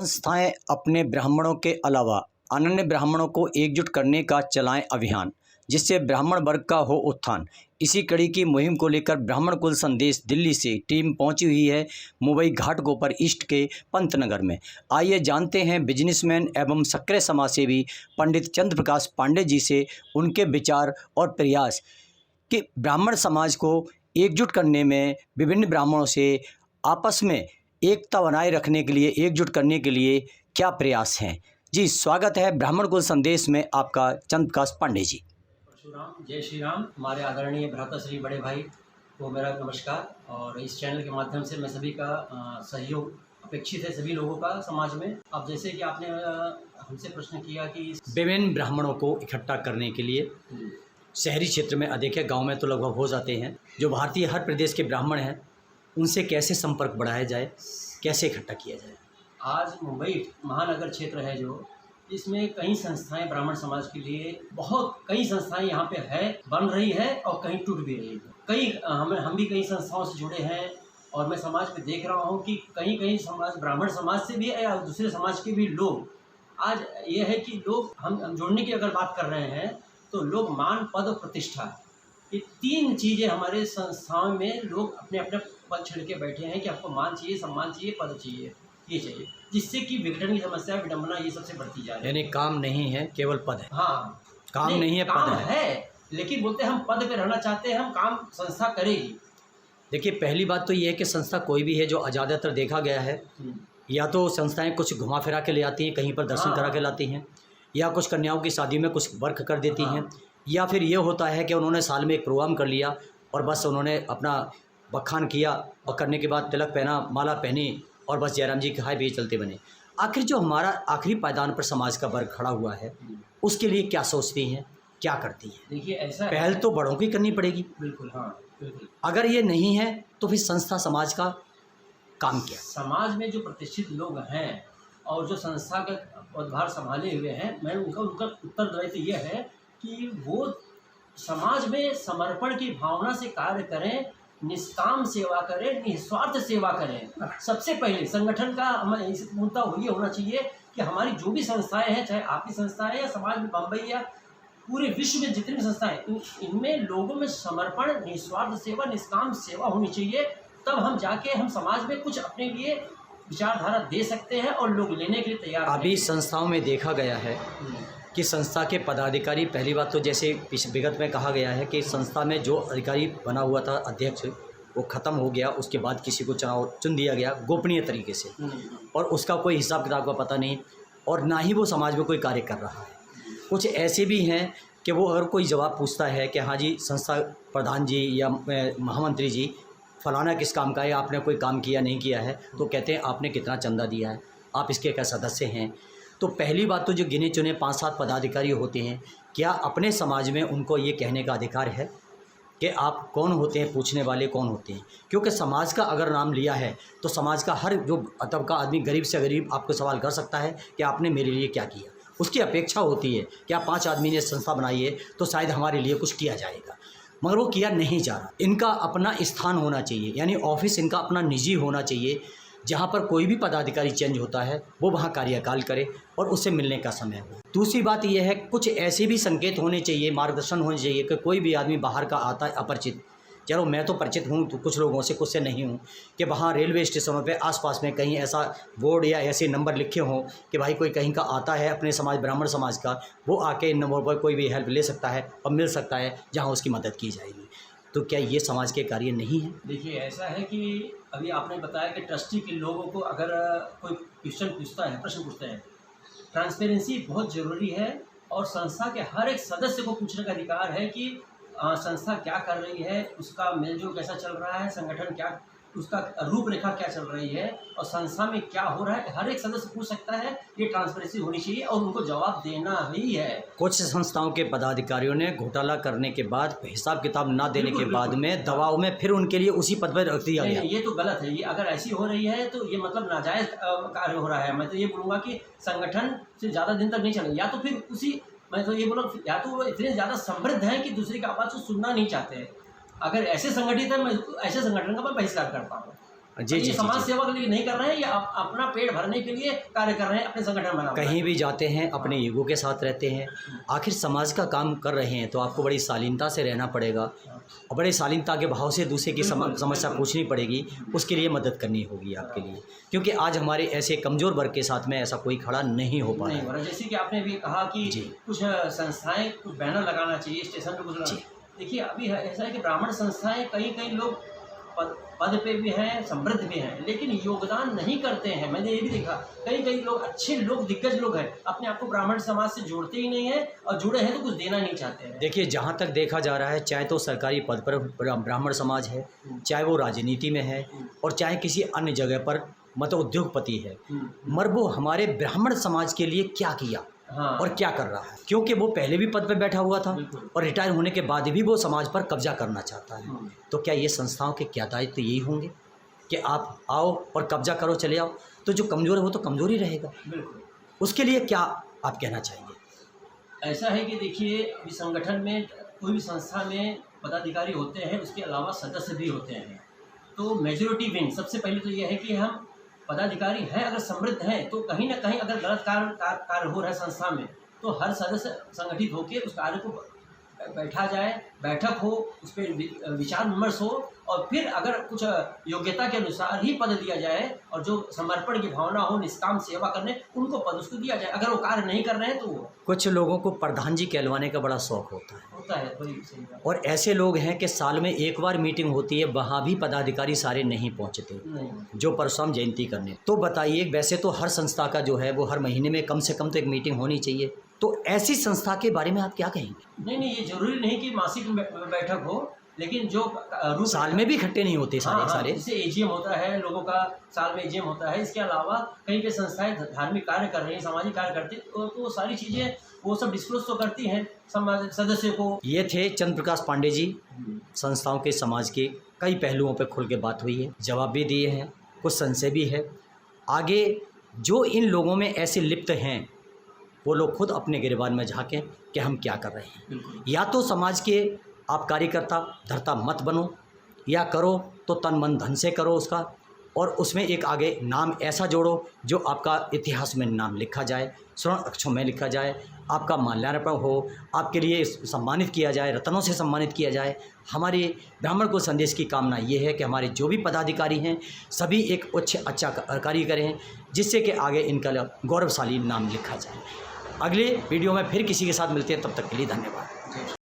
संस्थाएं अपने ब्राह्मणों के अलावा अन्य ब्राह्मणों को एकजुट करने का चलाएं अभियान, जिससे ब्राह्मण वर्ग का हो उत्थान। इसी कड़ी की मुहिम को लेकर ब्राह्मण कुल संदेश दिल्ली से टीम पहुंची हुई है मुंबई घाटकोपर ईस्ट के पंतनगर में। आइए जानते हैं बिजनेसमैन एवं सक्रिय समाज सेवी पंडित चंद्र प्रकाश पांडे जी से उनके विचार और प्रयास कि ब्राह्मण समाज को एकजुट करने में विभिन्न ब्राह्मणों से आपस में एकता बनाए रखने के लिए, एकजुट करने के लिए क्या प्रयास हैं। जी स्वागत है ब्राह्मण कुल संदेश में आपका चंद्र प्रकाश पांडे जी। परशुराम, जय श्री राम। हमारे आदरणीय भ्राताश्री बड़े भाई को मेरा नमस्कार। और इस चैनल के माध्यम से मैं सभी का सहयोग अपेक्षित है, सभी लोगों का समाज में। अब जैसे कि आपने हमसे प्रश्न किया कि विभिन्न ब्राह्मणों को इकट्ठा करने के लिए शहरी क्षेत्र में अधिक है, गांव में तो लगभग हो जाते हैं। जो भारतीय हर प्रदेश के ब्राह्मण हैं उनसे कैसे संपर्क बढ़ाया जाए, कैसे इकट्ठा किया जाए। आज मुंबई महानगर क्षेत्र है जो, इसमें कई संस्थाएं ब्राह्मण समाज के लिए कई संस्थाएं यहाँ पे है, बन रही है और कहीं टूट भी रही है। कई हम भी कई संस्थाओं से जुड़े हैं और मैं समाज में देख रहा हूँ कि कहीं समाज ब्राह्मण समाज से भी है या दूसरे समाज के भी लोग। आज ये है कि लोग हम जुड़ने की अगर बात कर रहे हैं तो लोग मान, पद और प्रतिष्ठा, ये तीन चीज़ें हमारे संस्थाओं में लोग अपने अपने पद छिड़ के बैठे हैं कि आपको मान चाहिए, सम्मान चाहिए, पद चाहिए, ये चाहिए, जिससे कि विघटन की समस्या, विडंबना ये सबसे बढ़ती जा रही है। यानी काम नहीं है, केवल पद है। हाँ, काम नहीं है, काम पद है, लेकिन बोलते हैं हम पद पे रहना चाहते हैं, हम काम संस्था करेगी। देखिए, पहली बात तो ये है कि संस्था कोई भी है जो ज़्यादातर देखा गया है, या तो संस्थाएं कुछ घुमा फिरा के ले आती हैं, कहीं पर दर्शन करा के लाती हैं, या कुछ कन्याओं की शादी में कुछ वर्क कर देती हैं, या फिर ये होता है कि उन्होंने साल में एक प्रोग्राम कर लिया और बस उन्होंने अपना बखान किया और करने के बाद तिलक पहना, माला पहनी और बस जयराम जी खाए पिए चलते बने। आखिर जो हमारा आखिरी पायदान पर समाज का वर्ग खड़ा हुआ है उसके लिए क्या सोचती हैं, क्या करती हैं? देखिए, ऐसा पहल तो बड़ों की करनी पड़ेगी। बिल्कुल, हाँ बिल्कुल। अगर ये नहीं है तो फिर संस्था समाज का काम क्या? समाज में जो प्रतिष्ठित लोग हैं और जो संस्था का पदभार संभाले हुए हैं, मैं उनका उत्तरदायित्व ये है कि वो समाज में समर्पण की भावना से कार्य करें, निष्काम सेवा करें, निस्वार्थ सेवा करें। सबसे पहले संगठन का मुद्दा ये होना चाहिए कि हमारी जो भी संस्थाएं हैं, चाहे आपकी संस्था है या समाज में बम्बई या पूरे विश्व में जितनी भी संस्थाएं, इनमें लोगों में समर्पण, निस्वार्थ सेवा, निष्काम सेवा होनी चाहिए। तब हम जाके हम समाज में कुछ अपने लिए विचारधारा दे सकते हैं और लोग लेने के लिए तैयार हैं। अभी संस्थाओं में देखा गया है कि संस्था के पदाधिकारी, पहली बात तो जैसे विगत में कहा गया है कि संस्था में जो अधिकारी बना हुआ था अध्यक्ष, वो ख़त्म हो गया, उसके बाद किसी को चुन दिया गया गोपनीय तरीके से, और उसका कोई हिसाब किताब का पता नहीं, और ना ही वो समाज में कोई कार्य कर रहा है। कुछ ऐसे भी हैं कि वो अगर कोई जवाब पूछता है कि हाँ जी संस्था प्रधान जी या महामंत्री जी फलाना किस काम का है, आपने कोई काम किया नहीं किया है, तो कहते हैं आपने कितना चंदा दिया है, आप इसके क्या सदस्य हैं। तो पहली बात तो जो गिने चुने 5-7 पदाधिकारी होते हैं, क्या अपने समाज में उनको ये कहने का अधिकार है कि आप कौन होते हैं, पूछने वाले कौन होते हैं? क्योंकि समाज का अगर नाम लिया है तो समाज का हर जो तबका आदमी, गरीब से गरीब, आपको सवाल कर सकता है कि आपने मेरे लिए क्या किया। उसकी अपेक्षा होती है कि आप 5 आदमी ने संस्था बनाई है तो शायद हमारे लिए कुछ किया जाएगा, मगर वो किया नहीं जा रहा। इनका अपना स्थान होना चाहिए, यानी ऑफिस इनका अपना निजी होना चाहिए, जहाँ पर कोई भी पदाधिकारी चेंज होता है वो वहाँ कार्यकाल करे और उससे मिलने का समय हो। दूसरी बात यह है, कुछ ऐसे भी संकेत होने चाहिए, मार्गदर्शन होने चाहिए कि कोई भी आदमी बाहर का आता है अपरिचित, चलो मैं तो परिचित हूँ तो कुछ लोगों से, कुछ से नहीं हूँ, कि वहाँ रेलवे स्टेशनों पे आसपास में कहीं ऐसा बोर्ड या ऐसे नंबर लिखे हों कि भाई कोई कहीं का आता है अपने समाज, ब्राह्मण समाज का, वो आके इन नंबरों पर कोई भी हेल्प ले सकता है और मिल सकता है, जहाँ उसकी मदद की जाएगी। तो क्या ये समाज के कार्य नहीं है? देखिए, ऐसा है कि अभी आपने बताया कि ट्रस्टी के लोगों को अगर कोई क्वेश्चन पूछता है, प्रश्न पूछते हैं, ट्रांसपेरेंसी बहुत ज़रूरी है और संस्था के हर एक सदस्य को पूछने का अधिकार है कि संस्था क्या कर रही है, उसका मेलजोल कैसा चल रहा है, संगठन क्या, उसका रूपरेखा क्या चल रही है और संस्था में क्या हो रहा है। हर एक सदस्य पूछ सकता है, ये ट्रांसपेरेंसी होनी चाहिए और उनको जवाब देना ही है। कुछ संस्थाओं के पदाधिकारियों ने घोटाला करने के बाद, हिसाब किताब ना देने के बाद में दबाव में फिर उनके लिए उसी पद पर रख दिया गया। ये तो गलत है। ये अगर ऐसी हो रही है तो ये मतलब नाजायज़ कार्य हो रहा है। मैं तो ये बोलूँगा कि संगठन से ज़्यादा दिन तक नहीं चलेगा, या तो फिर उसी, मैं तो ये बोलूँ, या तो वो इतने ज़्यादा समृद्ध हैं कि दूसरे की आवाज़ को सुनना नहीं चाहते हैं। अगर ऐसे संगठित है, मैं ऐसे संगठन का मैं बहिष्कार करता हूँ। जी, ये जी, समाज जी। सेवा के लिए नहीं कर रहे हैं, या अपना पेट भरने के लिए कार्य कर रहे हैं, अपने संगठन बना हुआ है। कहीं भी जाते हैं अपने ईगो के साथ रहते हैं। आखिर समाज का काम कर रहे हैं तो आपको बड़ी शालीनता से रहना पड़ेगा और बड़े शालीनता के भाव से दूसरे की बिल्कुल, समस्या बिल्कुल। पूछनी पड़ेगी, उसके लिए मदद करनी होगी आपके लिए, क्योंकि आज हमारे ऐसे कमज़ोर वर्ग के साथ में ऐसा कोई खड़ा नहीं हो पा रहा नहीं है। हो रहा। जैसे कि आपने भी कहा कि जी। कुछ संस्थाएं कुछ बैनर लगाना चाहिए स्टेशन पे, कुछ जी। देखिए अभी ऐसा है कि ब्राह्मण संस्थाएं कई लोग पद पे भी हैं, समृद्ध भी हैं, लेकिन योगदान नहीं करते हैं। मैंने ये भी देखा, कई लोग, अच्छे लोग, दिग्गज लोग हैं, अपने आप को ब्राह्मण समाज से जोड़ते ही नहीं हैं, और जुड़े हैं तो कुछ देना नहीं चाहते हैं। देखिए, जहाँ तक देखा जा रहा है, चाहे तो सरकारी पद पर ब्राह्मण समाज है, चाहे वो राजनीति में है और चाहे किसी अन्य जगह पर मतलब उद्योगपति है, मगर वो हमारे ब्राह्मण समाज के लिए क्या किया हाँ। और क्या कर रहा है, क्योंकि वो पहले भी पद पर बैठा हुआ था बिल्कुल। और रिटायर होने के बाद भी वो समाज पर कब्जा करना चाहता है। हम्म। तो क्या ये संस्थाओं के क्या दायित्व यही होंगे कि आप आओ और कब्जा करो, चले आओ? तो जो कमज़ोर है वो तो कमज़ोर ही रहेगा। बिल्कुल। उसके लिए क्या आप कहना चाहेंगे? ऐसा है कि देखिए, अभी संगठन में, कोई भी संस्था में पदाधिकारी होते हैं, उसके अलावा सदस्य भी होते हैं। तो मेजॉरिटी विन, सबसे पहले तो ये है कि हम पदाधिकारी हैं, अगर समृद्ध हैं, तो कहीं ना कहीं अगर गलत कार्य हो रहा है संस्था में, तो हर सदस्य संगठित होकर उस कार्य को बैठा जाए, बैठक हो, उस पर विचार विमर्श हो, और फिर अगर कुछ योग्यता के अनुसार ही पद दिया जाए, और जो समर्पण की भावना हो, निष्काम सेवा करने, उनको पद उसको दिया जाए। अगर वो कार्य नहीं कर रहे हैं तो वो कुछ लोगों को प्रधान जी कहलवाने का बड़ा शौक होता है वही सही बात। और ऐसे लोग हैं कि साल में एक बार मीटिंग होती है, वहाँ भी पदाधिकारी सारे नहीं पहुँचते नहीं, जो परशुराम जयंती करने। तो बताइए, वैसे तो हर संस्था का जो है वो हर महीने में कम से कम तो एक मीटिंग होनी चाहिए, तो ऐसी संस्था के बारे में आप क्या कहेंगे? नहीं, ये जरूरी नहीं कि मासिक बैठक हो, लेकिन जो रूप साल में भी इकट्ठे नहीं होते सारे हाँ, सारे। जैसे एजीएम होता है, लोगों का साल में एजीएम होता है। इसके अलावा कई कई संस्थाएं धार्मिक कार्य कर रही हैं, सामाजिक कार्य करती हैं, तो सारी चीज़ें वो सब डिस्क्लोज तो करती हैं समाज सदस्य को। ये थे चंद्र प्रकाश पांडे जी। संस्थाओं के समाज के कई पहलुओं पर खुल के बात हुई है, जवाब भी दिए हैं, कुछ संशय भी है। आगे जो इन लोगों में ऐसे लिप्त हैं वो लोग खुद अपने गिरबान में झांकें कि हम क्या कर रहे हैं। बिल्कुल। या तो समाज के आप कार्यकर्ता धर्ता मत बनो, या करो तो तन मन धन से करो उसका, और उसमें एक आगे नाम ऐसा जोड़ो जो आपका इतिहास में नाम लिखा जाए, स्वर्ण अक्षरों में लिखा जाए, आपका माल्यार्पण हो, आपके लिए सम्मानित किया जाए, रत्नों से सम्मानित किया जाए। हमारे ब्राह्मण को संदेश की कामना ये है कि हमारे जो भी पदाधिकारी हैं सभी एक उच्च अच्छा कार्य करें, जिससे कि आगे इनका गौरवशाली नाम लिखा जाए। अगले वीडियो में फिर किसी के साथ मिलते हैं, तब तक के लिए धन्यवाद।